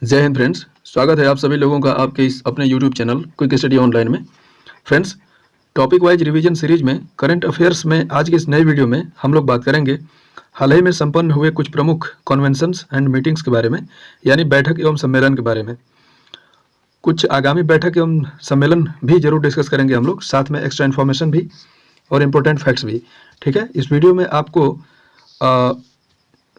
जय हिंद फ्रेंड्स, स्वागत है आप सभी लोगों का आपके इस अपने YouTube channel quick study online में। Friends, topic wise revision series में करंट अफेयर्स में आज की इस नई वीडियो में हम लोग बात करेंगे हाल ही में संपन्न हुए कुछ प्रमुख कन्वेंशंस एंड मीटिंग्स के बारे में, यानी बैठक एवं सम्मेलन के बारे में। कुछ आगामी बैठक एवं सम्मेलन भी जरूर डिस्कस करेंगे हम लोग, साथ में एक्स्ट्रा इन्फॉर्मेशन भी और इम्पोर्टेंट फैक्ट्स भी। ठीक है, इस वीडियो में आपको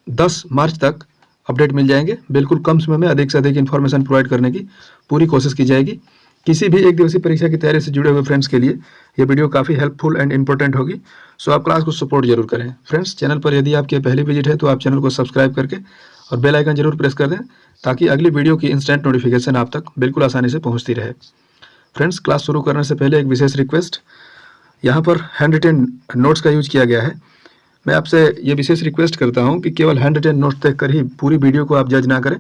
10 मार्च तक अपडेट मिल जाएंगे। बिल्कुल कम समय में अधिक से अधिक इन्फॉर्मेशन प्रोवाइड करने की पूरी कोशिश की जाएगी। किसी भी एक दिवसीय परीक्षा की तैयारी से जुड़े हुए फ्रेंड्स के लिए ये वीडियो काफ़ी हेल्पफुल एंड इंपॉर्टेंट होगी। सो आप क्लास को सपोर्ट जरूर करें। फ्रेंड्स, चैनल पर यदि आपकी पहली विजिट है तो आप चैनल को सब्सक्राइब करके और बेल आइकन जरूर प्रेस कर दें, ताकि अगली वीडियो की इंस्टेंट नोटिफिकेशन आप तक बिल्कुल आसानी से पहुँचती रहे। फ्रेंड्स, क्लास शुरू करने से पहले एक विशेष रिक्वेस्ट, यहाँ पर हैंड रिटेन नोट्स का यूज किया गया है। मैं आपसे ये विशेष रिक्वेस्ट करता हूँ कि केवल हैंड रिटेन नोट्स देखकर ही पूरी वीडियो को आप जज ना करें।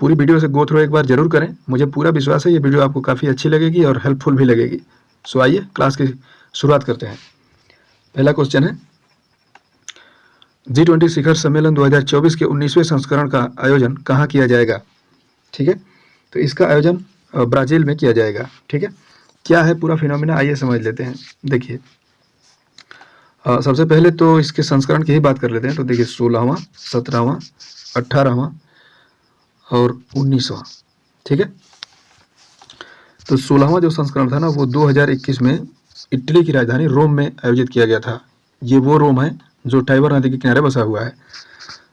पूरी वीडियो से गो थ्रू एक बार जरूर करें। मुझे पूरा विश्वास है ये वीडियो आपको काफ़ी अच्छी लगेगी और हेल्पफुल भी लगेगी। सो आइए क्लास की शुरुआत करते हैं। पहला क्वेश्चन है, G20 शिखर सम्मेलन 2024 के 19वें संस्करण का आयोजन कहाँ किया जाएगा? ठीक है, तो इसका आयोजन ब्राज़ील में किया जाएगा। ठीक है, क्या है पूरा फिनोमिना, आइए समझ लेते हैं। देखिए, सबसे पहले तो इसके संस्करण की ही बात कर लेते हैं। तो देखिए, 16वां, 17वां, 18वां और 19वां। ठीक है, तो 16वां जो संस्करण था ना, वो 2021 में इटली की राजधानी रोम में आयोजित किया गया था। ये वो रोम है जो टाइबर नदी के किनारे बसा हुआ है।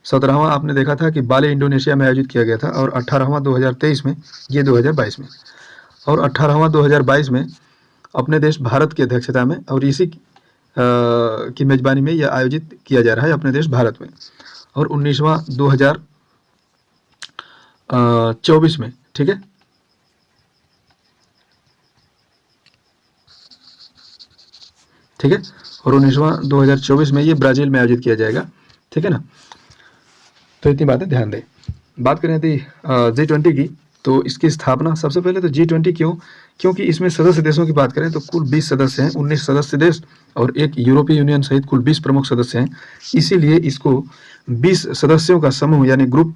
17वां आपने देखा था कि बाली इंडोनेशिया में आयोजित किया गया था, और 18वां 2023 में, ये 2022 में, और 18वां 2022 में अपने देश भारत की अध्यक्षता में और इसी की मेजबानी में यह आयोजित किया जा रहा है अपने देश भारत में। और 19वां 2024 में। ठीक है, ठीक है, और 19वां 2024 में ये ब्राज़ील में आयोजित किया जाएगा। ठीक है ना, तो इतनी बातें ध्यान दें। बात करें यदि G20 की, तो इसकी स्थापना सबसे पहले तो G20 क्यों, क्योंकि इसमें सदस्य देशों की बात करें तो कुल 20 सदस्य हैं, 19 सदस्य देश और एक यूरोपीय यूनियन सहित कुल 20 प्रमुख सदस्य हैं। इसीलिए इसको 20 सदस्यों का समूह यानी ग्रुप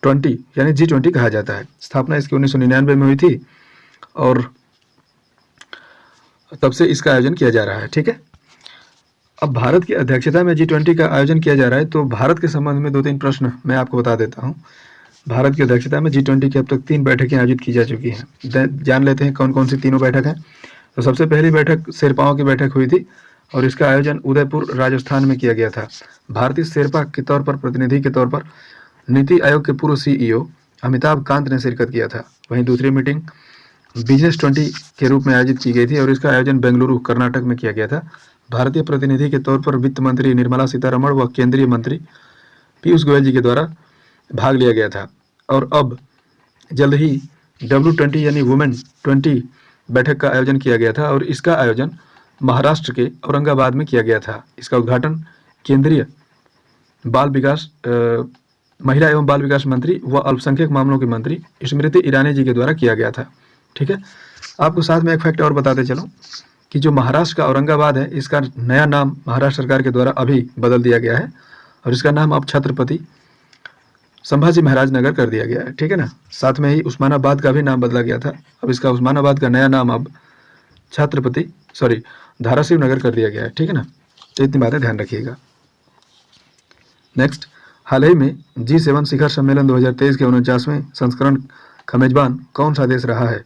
20 यानी G20 कहा जाता है। स्थापना इसकी 1999 में हुई थी और तब से इसका आयोजन किया जा रहा है। ठीक है, अब भारत की अध्यक्षता में G20 का आयोजन किया जा रहा है, तो भारत के संबंध में 2-3 प्रश्न मैं आपको बता देता हूँ। भारत की अध्यक्षता में G20 की अब तक 3 बैठकें आयोजित की जा चुकी हैं। जान लेते हैं कौन कौन सी तीनों बैठक हैं। तो सबसे पहली बैठक शेरपाओं की बैठक हुई थी, और इसका आयोजन उदयपुर राजस्थान में किया गया था। भारतीय शेरपा के तौर पर प्रतिनिधि के तौर पर नीति आयोग के पूर्व CEO अमिताभ कांत ने शिरकत किया था। वहीं दूसरी मीटिंग बिजनेस 20 के रूप में आयोजित की गई थी, और इसका आयोजन बेंगलुरु कर्नाटक में किया गया था। भारतीय प्रतिनिधि के तौर पर वित्त मंत्री निर्मला सीतारमण व केंद्रीय मंत्री पीयूष गोयल जी के द्वारा भाग लिया गया था। और अब जल्द ही W20 यानी वुमेन 20 बैठक का आयोजन किया गया था, और इसका आयोजन महाराष्ट्र के औरंगाबाद में किया गया था। इसका उद्घाटन केंद्रीय महिला एवं बाल विकास मंत्री व अल्पसंख्यक मामलों के मंत्री स्मृति ईरानी जी के द्वारा किया गया था। ठीक है, आपको साथ में एक फैक्ट और बताते चलूं कि जो महाराष्ट्र का औरंगाबाद है, इसका नया नाम महाराष्ट्र सरकार के द्वारा अभी बदल दिया गया है, और इसका नाम अब छत्रपति संभाजी महाराज नगर कर दिया गया है। ठीक है ना, साथ में ही उस्मानाबाद का भी नाम बदला गया था। अब इसका उस्मानाबाद का नया नाम अब धाराशिव नगर कर दिया गया है। ठीक है ना, तो इतनी बातें ध्यान रखिएगा। नेक्स्ट, हाल ही में G7 शिखर सम्मेलन 2023 के 49वें संस्करण का मेजबान कौन सा देश रहा है?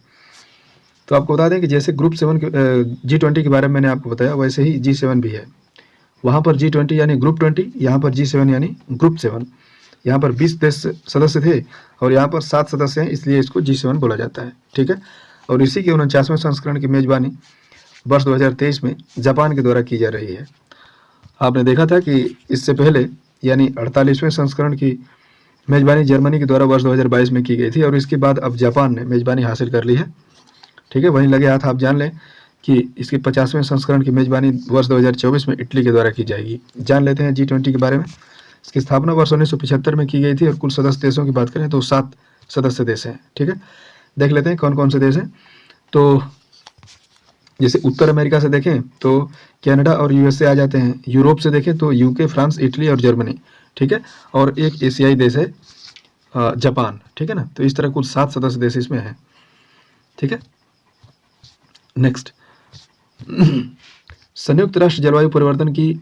तो आपको बता दें कि जैसे ग्रुप 7 G20 के बारे में मैंने आपको बताया, वैसे ही G7 भी है। वहाँ पर G20 यानी ग्रुप 20, यहाँ पर G7 यानी ग्रुप 7। यहाँ पर 20 देश सदस्य थे और यहाँ पर 7 सदस्य हैं, इसलिए इसको G7 बोला जाता है। ठीक है, और इसी के 49वें संस्करण की मेजबानी वर्ष 2023 में जापान के द्वारा की जा रही है। आपने देखा था कि इससे पहले यानी 48वें संस्करण की मेजबानी जर्मनी के द्वारा वर्ष 2022 में की गई थी, और इसके बाद अब जापान ने मेजबानी हासिल कर ली है। ठीक है, वहीं लगे हाथ आप जान लें कि इसके 50वें संस्करण की मेजबानी वर्ष 2024 में इटली के द्वारा की जाएगी। जान लेते हैं G20 के बारे में। इसकी स्थापना वर्ष 1975 में की गई थी, और कुल सदस्य देशों की बात करें तो 7 सदस्य देश हैं। ठीक है, देख लेते हैं कौन कौन से देश हैं। तो जैसे उत्तर अमेरिका से देखें तो कनाडा और USA आ जाते हैं। यूरोप से देखें तो UK, फ्रांस, इटली और जर्मनी। ठीक है, और एक एशियाई देश है जापान, ठीक है ना। तो इस तरह कुल 7 सदस्य देश इसमें हैं, ठीक है। नेक्स्ट, संयुक्त राष्ट्र जलवायु परिवर्तन की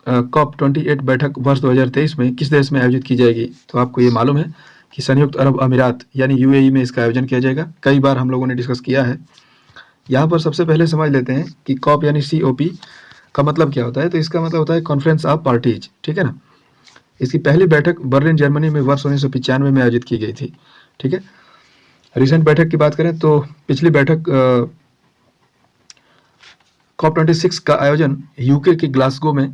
COP28 बैठक वर्ष 2023 में किस देश में आयोजित की जाएगी? तो आपको ये मालूम है कि संयुक्त अरब अमीरात यानी UAE में इसका आयोजन किया जाएगा। कई बार हम लोगों ने डिस्कस किया है। यहाँ पर सबसे पहले समझ लेते हैं कि COP यानी COP का मतलब क्या होता है। तो इसका मतलब होता है कॉन्फ्रेंस ऑफ पार्टीज, ठीक है ना। इसकी पहली बैठक बर्लिन जर्मनी में वर्ष 1995 में आयोजित की गई थी, ठीक है। रिसेंट बैठक की बात करें तो पिछली बैठक COP26 का आयोजन यूके के ग्लासगो में,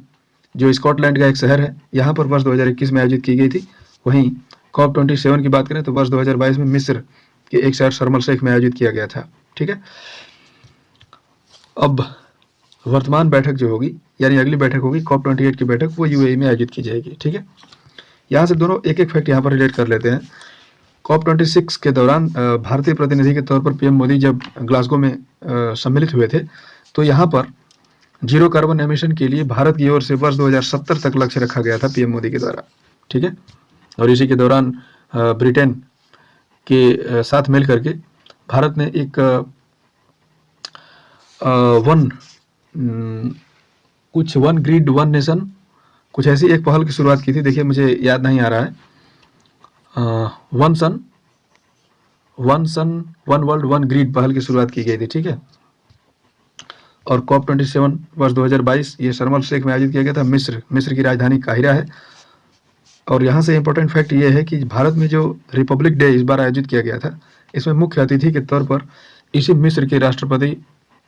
जो स्कॉटलैंड का एक शहर है, यहाँ पर वर्ष 2021 में आयोजित की गई थी। वहीं COP27 की बात करें तो वर्ष 2022 में मिस्र के एक शहर शर्म अल शेख में आयोजित किया गया था, ठीक है। अब वर्तमान बैठक जो होगी यानी अगली बैठक होगी COP28 की बैठक, वो UAE में आयोजित की जाएगी, ठीक है। यहाँ से दोनों एक एक फैक्ट यहाँ पर रिलेट कर लेते हैं। COP26 के दौरान भारतीय प्रतिनिधि के तौर पर PM मोदी जब ग्लासगो में सम्मिलित हुए थे, तो यहाँ पर जीरो कार्बन एमिशन के लिए भारत की ओर से वर्ष 2070 तक लक्ष्य रखा गया था PM मोदी के द्वारा, ठीक है। और इसी के दौरान ब्रिटेन के साथ मिल करके भारत ने एक वन ग्रिड वन नेशन, कुछ ऐसी एक पहल की शुरुआत की थी। देखिए मुझे याद नहीं आ रहा है, one sun one world one grid पहल की शुरुआत की गई थी, ठीक है। और COP27 वर्ष 2022 ये शर्म अल शेख में आयोजित किया गया था। मिस्र की राजधानी काहिरा है। और यहाँ से इम्पोर्टेंट फैक्ट ये है कि भारत में जो रिपब्लिक डे इस बार आयोजित किया गया था, इसमें मुख्य अतिथि के तौर पर इसी मिस्र के राष्ट्रपति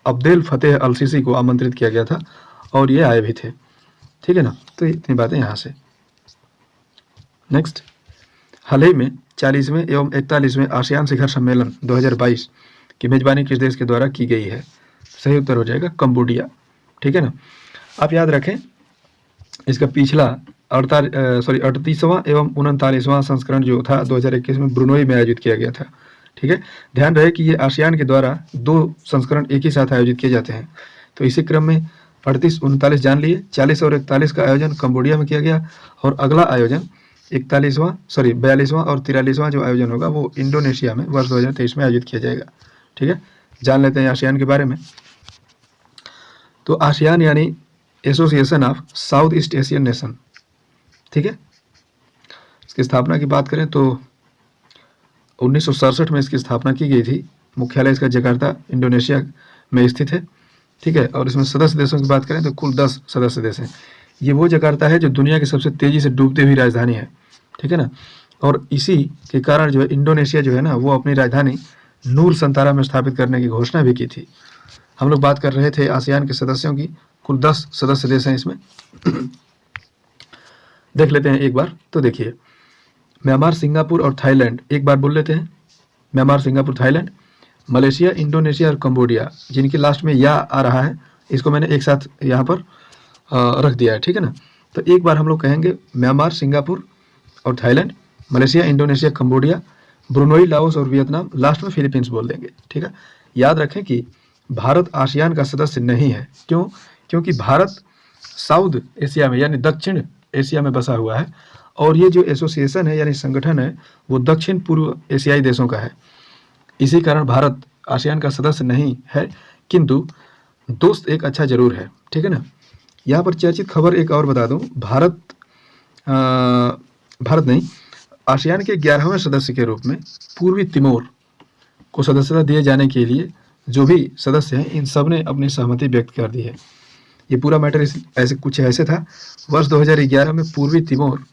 अब्देल फतेह अल सीसी को आमंत्रित किया गया था और ये आए भी थे, ठीक है ना। तो इतनी बातें यहाँ से। नेक्स्ट, हाल ही में 40वें एवं 41वें आसियान शिखर सम्मेलन 2022 की मेजबानी किस देश के द्वारा की गई है? सही उत्तर हो जाएगा कंबोडिया, ठीक है ना। आप याद रखें इसका पिछला 38वां एवं 39वां संस्करण जो था 2021 में ब्रुनोई में आयोजित किया गया था, ठीक है। ध्यान रहे कि ये आसियान के द्वारा 2 संस्करण एक ही साथ आयोजित किए जाते हैं। तो इसी क्रम में 38-39 जान लिए, 40 और 41 का आयोजन कंबोडिया में किया गया और अगला आयोजन 42वां और 43वां जो आयोजन होगा वो इंडोनेशिया में वर्ष 2023 में आयोजित किया जाएगा, ठीक है। जान लेते हैं आसियान के बारे में। तो आसियान यानी association of south east Asian nation, ठीक है। इसकी स्थापना की बात करें तो 1967 में इसकी स्थापना की गई थी। मुख्यालय इसका जकार्ता इंडोनेशिया में स्थित है, ठीक है। और इसमें सदस्य देशों की बात करें तो कुल 10 सदस्य देश हैं। ये वो जकार्ता है जो दुनिया की सबसे तेजी से डूबती हुई राजधानी है, ठीक है ना। और इसी के कारण जो है इंडोनेशिया जो है ना, वो अपनी राजधानी नूर संतारा में स्थापित करने की घोषणा भी की थी। हम लोग बात कर रहे थे आसियान के सदस्यों की, कुल 10 सदस्य देश हैं इसमें। देख लेते हैं एक बार। तो देखिए, म्यांमार, सिंगापुर और थाईलैंड, एक बार बोल लेते हैं। Myanmar, Singapore, Thailand, Malaysia, Indonesia और कंबोडिया, जिनके लास्ट में या आ रहा है, इसको मैंने एक साथ यहाँ पर रख दिया है, ठीक है ना। तो एक बार हम लोग कहेंगे म्यांमार, सिंगापुर और Thailand, Malaysia, Indonesia, Cambodia, Brunei, Laos और वियतनाम, लास्ट में फिलीपींस बोल देंगे, ठीक है। याद रखें कि भारत आसियान का सदस्य नहीं है। क्यों? क्योंकि भारत साउथ एशिया में यानी दक्षिण एशिया में बसा हुआ है और ये जो एसोसिएशन है यानी संगठन है वो दक्षिण पूर्व एशियाई देशों का है। इसी कारण भारत आसियान का सदस्य नहीं है, किंतु दोस्त एक अच्छा जरूर है, ठीक है ना। यहाँ पर चर्चित खबर एक और बता दूं, भारत नहीं, आसियान के 11वें सदस्य के रूप में पूर्वी तिमोर को सदस्यता दिए जाने के लिए जो भी सदस्य हैं इन सब ने अपनी सहमति व्यक्त कर दी है। ये पूरा मैटर ऐसे था। वर्ष 2011 में पूर्वी तिमोर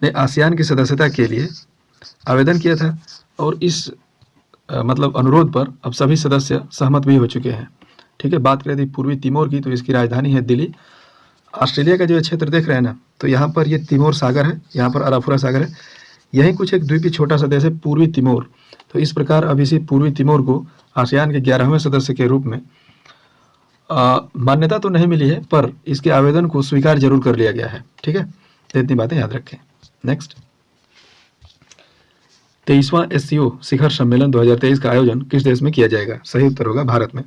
ने आसियान की सदस्यता के लिए आवेदन किया था और इस मतलब अनुरोध पर अब सभी सदस्य सहमत भी हो चुके हैं, ठीक है। बात करें पूर्वी तिमोर की तो इसकी राजधानी है दिल्ली। ऑस्ट्रेलिया का जो क्षेत्र देख रहे हैं ना, तो यहाँ पर ये तिमोर सागर है, यहाँ पर अराफुरा सागर है, यही कुछ एक द्वीपीय छोटा सा देश है पूर्वी तिमोर। तो इस प्रकार अब इसी पूर्वी तिमोर को आसियान के 11वें सदस्य के रूप में मान्यता तो नहीं मिली है, पर इसके आवेदन को स्वीकार जरूर कर लिया गया है, ठीक है। तो इतनी बातें याद रखें। नेक्स्ट, 23वां SCO शिखर सम्मेलन 2023 का आयोजन किस देश में किया जाएगा? सही उत्तर होगा भारत में,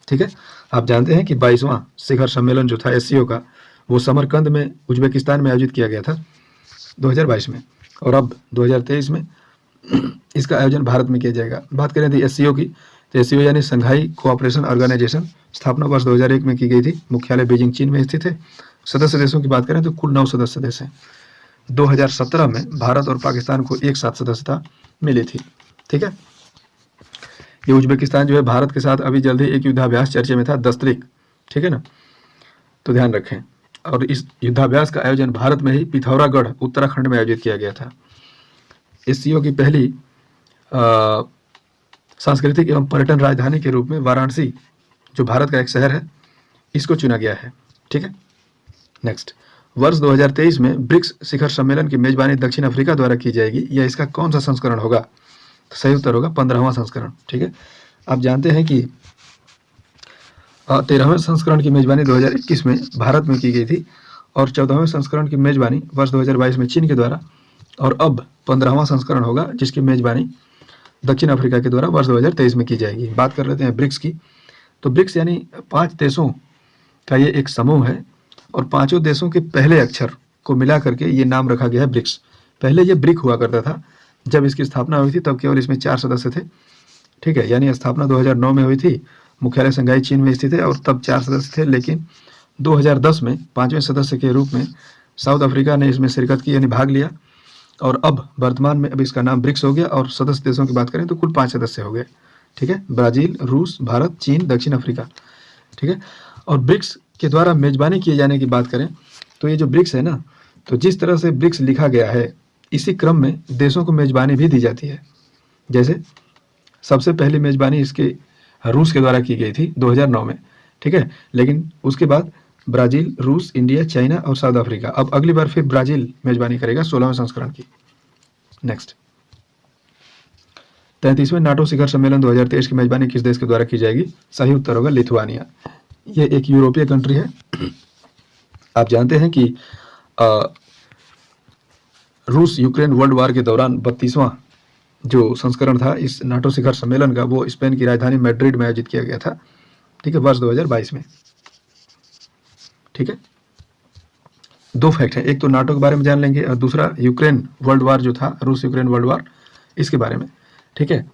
ठीक है। आप जानते हैं कि 22वां शिखर सम्मेलन जो था SCO का, वो समरकंद में उज्बेकिस्तान में आयोजित किया गया था 2022 में। और अब 2023 में इसका आयोजन भारत में किया जाएगा। बात करें तो एससीओ की, तो एससीओ यानी संघाई कोऑपरेशन ऑर्गेनाइजेशन, स्थापना वर्ष 2001 में की गई थी। मुख्यालय बीजिंग चीन में स्थित है। सदस्य देशों की बात करें तो कुल 9 सदस्य देश हैं। 2017 में भारत और पाकिस्तान को एक साथ सदस्यता मिली थी। ठीक है, ये उज्बेकिस्तान जो है भारत के साथ अभी जल्द ही एक युद्धाभ्यास चर्चे में था, 10 तारीख। ठीक है ना, तो ध्यान रखें। और इस युद्धाभ्यास का आयोजन भारत में ही पिथौरागढ़ उत्तराखंड में आयोजित किया गया था। एससीओ की पहली सांस्कृतिक एवं पर्यटन राजधानी के रूप में वाराणसी, जो भारत का एक शहर है, इसको चुना गया है। ठीक है, नेक्स्ट, वर्ष 2023 में ब्रिक्स शिखर सम्मेलन की मेजबानी दक्षिण अफ्रीका द्वारा की जाएगी। यह इसका कौन सा संस्करण होगा? तो सही उत्तर होगा 15वां संस्करण। ठीक है, आप जानते हैं कि 13वें संस्करण की मेजबानी 2021 में भारत में की गई थी और 14वें संस्करण की मेजबानी वर्ष 2022 में चीन के द्वारा, और अब 15वां संस्करण होगा जिसकी मेजबानी दक्षिण अफ्रीका के द्वारा वर्ष 2023 में की जाएगी। बात कर लेते हैं ब्रिक्स की। तो ब्रिक्स यानी 5 देशों का ये एक समूह है और 5 देशों के पहले अक्षर को मिला करके ये नाम रखा गया है ब्रिक्स। पहले ये ब्रिक हुआ करता था, जब इसकी स्थापना हुई थी तब केवल इसमें 4 सदस्य थे। ठीक है, यानी स्थापना 2009 में हुई थी, मुख्यालय शंघाई चीन में स्थित है और तब 4 सदस्य थे। लेकिन 2010 में 5वें सदस्य के रूप में साउथ अफ्रीका ने इसमें शिरकत की, यानी भाग लिया, और अब वर्तमान में अब इसका नाम ब्रिक्स हो गया। और सदस्य देशों की बात करें तो कुल 5 सदस्य हो गए। ठीक है, ब्राजील, रूस, भारत, चीन, दक्षिण अफ्रीका। ठीक है, और ब्रिक्स के द्वारा मेजबानी किए जाने की बात करें तो ये जो ब्रिक्स है ना, तो जिस तरह से ब्रिक्स लिखा गया है इसी क्रम में देशों को मेजबानी भी दी जाती है। जैसे सबसे पहली मेजबानी इसके रूस के द्वारा की गई थी 2009 में। ठीक है, लेकिन उसके बाद ब्राजील, रूस, इंडिया, चाइना और साउथ अफ्रीका। अब अगली बार फिर ब्राजील मेजबानी करेगा 16वें संस्करण की। नेक्स्ट, 33वें नाटो शिखर सम्मेलन 2023 की मेजबानी किस देश के द्वारा की जाएगी? सही उत्तर होगा लिथुआनिया। ये एक यूरोपीय कंट्री है। आप जानते हैं कि रूस यूक्रेन वर्ल्ड वार के दौरान 32वां जो संस्करण था इस नाटो शिखर सम्मेलन का, वो स्पेन की राजधानी मैड्रिड में आयोजित किया गया था। ठीक है, वर्ष 2022 में। ठीक है, 2 फैक्ट हैं, एक तो नाटो के बारे में जान लेंगे और दूसरा यूक्रेन वर्ल्ड वार जो था, रूस यूक्रेन वर्ल्ड वार, इसके बारे में। ठीक है,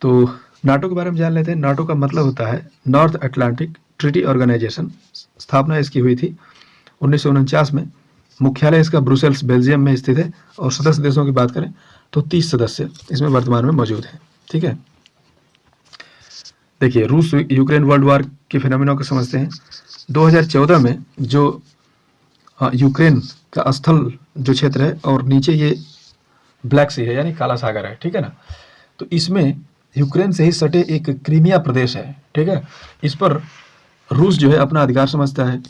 तो नाटो के बारे में जान लेते हैं। नाटो का मतलब होता है नॉर्थ अटलांटिक ट्रीटी ऑर्गेनाइजेशन। स्थापना इसकी हुई थी 1949 में। मुख्यालय इसका ब्रुसेल्स बेल्जियम में स्थित है और सदस्य देशों की बात करें तो 30 सदस्य इसमें वर्तमान में मौजूद हैं। ठीक है, देखिए रूस यूक्रेन वर्ल्ड वार के फिनोमेना को समझते हैं। 2014 में जो यूक्रेन का स्थल जो क्षेत्र है और नीचे ये ब्लैक सी है यानी काला सागर है। ठीक है ना, तो इसमें यूक्रेन से ही सटे एक क्रीमिया प्रदेश है। ठीक है, इस पर रूस जो है अपना अधिकार समझता है।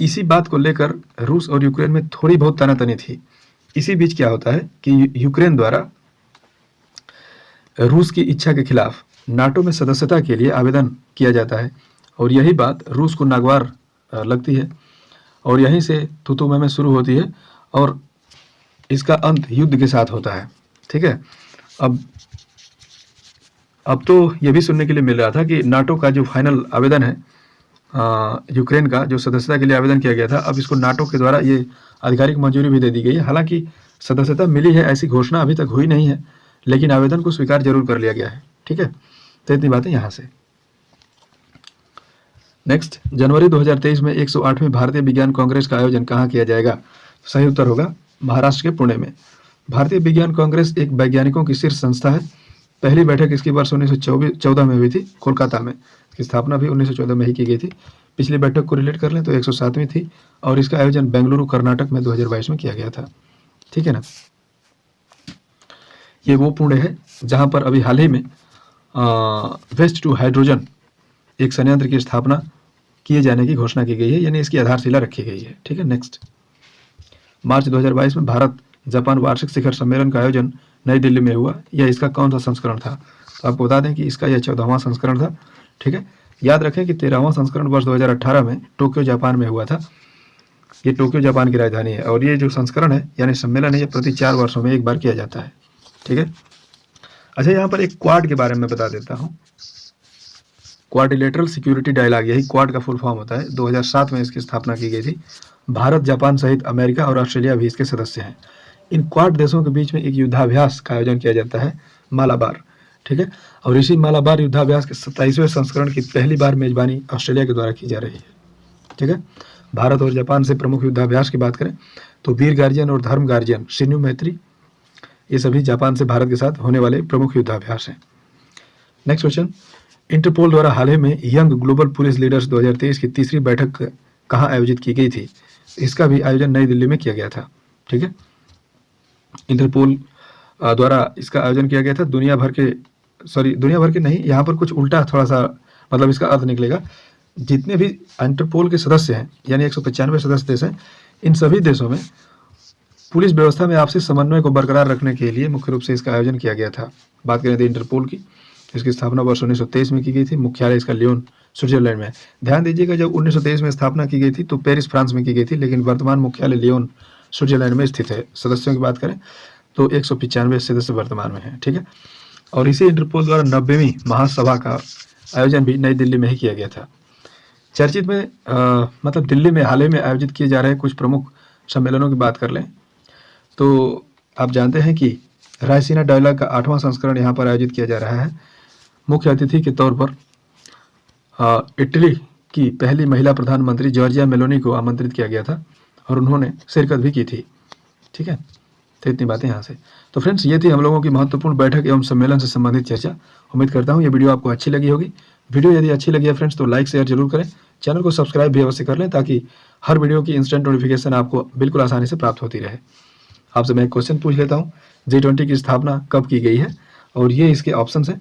इसी बात को लेकर रूस और यूक्रेन में थोड़ी बहुत तनातनी थी। इसी बीच क्या होता है कि यूक्रेन द्वारा रूस की इच्छा के खिलाफ नाटो में सदस्यता के लिए आवेदन किया जाता है और यही बात रूस को नागवार लगती है और यहीं से तू-तू मैं शुरू होती है और इसका अंत युद्ध के साथ होता है। ठीक है, अब तो ये भी सुनने के लिए मिल रहा था कि नाटो का जो फाइनल आवेदन है यूक्रेन का, जो सदस्यता के लिए आवेदन किया गया था, अब इसको नाटो के द्वारा ये आधिकारिक मंजूरी भी दे दी गई है। हालांकि सदस्यता मिली है ऐसी घोषणा अभी तक हुई नहीं है, लेकिन आवेदन को स्वीकार जरूर कर लिया गया है। ठीक है, तो इतनी बातें यहाँ से। नेक्स्ट, जनवरी 2023 में 108वें भारतीय विज्ञान कांग्रेस का आयोजन कहाँ किया जाएगा? सही उत्तर होगा महाराष्ट्र के पुणे में। भारतीय विज्ञान कांग्रेस एक वैज्ञानिकों की शीर्ष संस्था है। पहली बैठक इसकी वर्ष 1914 में हुई थी कोलकाता में। इसकी स्थापना भी 1914 में ही की गई थी। पिछली बैठक को रिलेट कर लें तो 107वीं थी और इसका आयोजन बेंगलुरु कर्नाटक में 2022 में किया गया था। ठीक है ना, ये वो पुणे है जहाँ पर अभी हाल ही में वेस्ट टू हाइड्रोजन एक संयंत्र की स्थापना किए जाने की घोषणा की गई है, यानी इसकी आधारशिला रखी गई है। ठीक है, नेक्स्ट, मार्च 2022 में भारत जापान वार्षिक शिखर सम्मेलन का आयोजन नई दिल्ली में हुआ। यह इसका कौन सा संस्करण था? तो आपको बता दें कि इसका यह 14वां संस्करण था। ठीक है, याद रखें कि 13वां संस्करण वर्ष 2018 में टोक्यो जापान में हुआ था। ये टोक्यो जापान की राजधानी है और ये जो संस्करण है यानी सम्मेलन है, ये प्रति 4 वर्षों में एक बार किया जाता है। ठीक है, अच्छा यहाँ पर एक क्वाड के बारे में बता देता हूँ। क्वाड्रिलेटरल सिक्योरिटी डायलॉग, यही क्वाड का फुल फॉर्म होता है। 2007 में इसकी स्थापना की गई थी। भारत, जापान सहित अमेरिका और ऑस्ट्रेलिया भी इसके सदस्य हैं। इन क्वाड देशों के बीच में एक युद्धाभ्यास का आयोजन किया जाता है, मालाबार, ठीक है। और इसी मालाबार युद्धाभ्यास के 27वें संस्करण की पहली बार मेजबानी ऑस्ट्रेलिया के द्वारा की जा रही है, ठीक है। भारत और जापान से प्रमुख युद्धाभ्यास की बात करें तो वीर गार्जियन और धर्म गार्जियन शिन्यू मैत्री, ये सभी जापान से भारत के साथ होने वाले प्रमुख युद्धाभ्यास हैं। नेक्स्ट क्वेश्चन, इंटरपोल द्वारा हाल ही में यंग ग्लोबल पुलिस लीडर्स 2023 की तीसरी बैठक कहाँ आयोजित की गई थी? इसका भी आयोजन नई दिल्ली में किया गया था, ठीक है। इंटरपोल द्वारा इसका आयोजन किया गया था दुनिया भर के नहीं, यहाँ पर कुछ उल्टा थोड़ा सा मतलब इसका अर्थ निकलेगा। जितने भी इंटरपोल के सदस्य हैं यानी 195 सदस्य देश हैं, इन सभी देशों में पुलिस व्यवस्था में आपसी समन्वय को बरकरार रखने के लिए मुख्य रूप से इसका आयोजन किया गया था। बात करें तो इंटरपोल की, इसकी स्थापना वर्ष 1923 में की गई थी। मुख्यालय इसका लियोन स्विट्जरलैंड में। ध्यान दीजिएगा, जब 1923 में स्थापना की गई थी तो पेरिस फ्रांस में की गई थी, लेकिन वर्तमान मुख्यालय लियोन स्विट्जरलैंड में स्थित है। सदस्यों की बात करें तो 195 सदस्य वर्तमान में है, ठीक है। और इसी इंटरपोल द्वारा 90वीं महासभा का आयोजन भी नई दिल्ली में ही किया गया था। चर्चित में मतलब दिल्ली में हाल ही में आयोजित किए जा रहे कुछ प्रमुख सम्मेलनों की बात कर लें तो आप जानते हैं कि रायसीना डायलॉग का 8वां संस्करण यहाँ पर आयोजित किया जा रहा है। मुख्य अतिथि के तौर पर इटली की पहली महिला प्रधानमंत्री जॉर्जिया मेलोनी को आमंत्रित किया गया था और उन्होंने शिरकत भी की थी, ठीक है। तो इतनी बातें यहाँ से। तो फ्रेंड्स, ये थी हम लोगों की महत्वपूर्ण बैठक एवं सम्मेलन से संबंधित चर्चा। उम्मीद करता हूँ ये वीडियो आपको अच्छी लगी होगी। वीडियो यदि अच्छी लगी है फ्रेंड्स तो लाइक शेयर जरूर करें, चैनल को सब्सक्राइब भी अवश्य कर लें ताकि हर वीडियो की इंस्टेंट नोटिफिकेशन आपको बिल्कुल आसानी से प्राप्त होती रहे। आपसे मैं एक क्वेश्चन पूछ लेता हूँ, G20 की स्थापना कब की गई है? और ये इसके ऑप्शन हैं।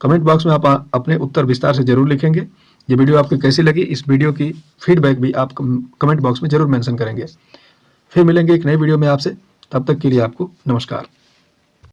कमेंट बॉक्स में आप अपने उत्तर विस्तार से जरूर लिखेंगे। ये वीडियो आपको कैसी लगी, इस वीडियो की फीडबैक भी आप कमेंट बॉक्स में जरूर मेंशन करेंगे। फिर मिलेंगे एक नई वीडियो में आपसे, तब तक के लिए आपको नमस्कार।